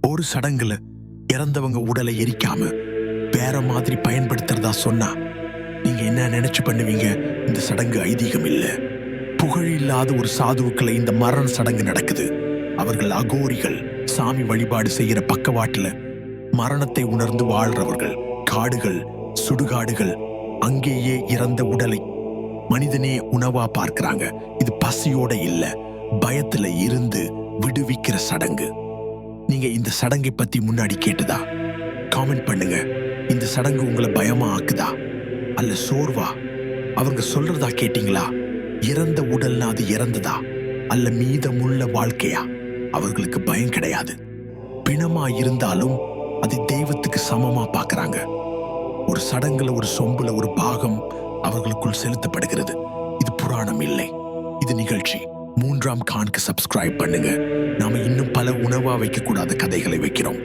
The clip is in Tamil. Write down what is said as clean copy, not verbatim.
ஒரு சடங்குல இறந்தவங்க உடலை எரிக்காம வேற மாதிரி பயன்படுத்துறதா சொன்னா நீங்க என்ன நினைச்சு பண்ணுவீங்க? இந்த சடங்கு ஐதீகம் இல்ல. புகழ் இல்லாத ஒரு சாதுவுக்குள்ள இந்த மரண சடங்கு நடக்குது. அவர்கள் அகோரிகள், சாமி வழிபாடு செய்யற பக்கவாட்டுல மரணத்தை உணர்ந்து வாழ்றவர்கள். காடுகள், சுடுகாடுகள், அங்கேயே இறந்த உடலை மனிதனே உணவா பார்க்கிறாங்க. இது பசியோட இல்ல, பயத்துல இருந்து விடுவிக்கிற சடங்கு. நீங்க இந்த சடங்கை பத்தி முன்னாடி கேட்டதா? காமெண்ட் பண்ணுங்க. இந்த சடங்கு உங்களை பயமா ஆக்குதா அல்ல சோர்வா? அவங்க சொல்றதா கேட்டீங்களா? இறந்த உடல்னா அது இறந்ததா அல்ல மீதமுள்ள வாழ்க்கையா? அவர்களுக்கு பயம் கிடையாது. பிணமா இருந்தாலும் அது தெய்வத்துக்கு சமமா பார்க்கறாங்க. ஒரு சடங்குல ஒரு சொம்புல ஒரு பாகம் அவர்களுக்குள் செலுத்தப்படுகிறது. இது புராணம் இல்லை, இது நிகழ்ச்சி. 3ஆம் கானுக்கு சப்ஸ்கிரைப் பண்ணுங்க. நாம இன்னும் பல உணவா வைக்க கூடாத கதைகளை வைக்கிறோம்.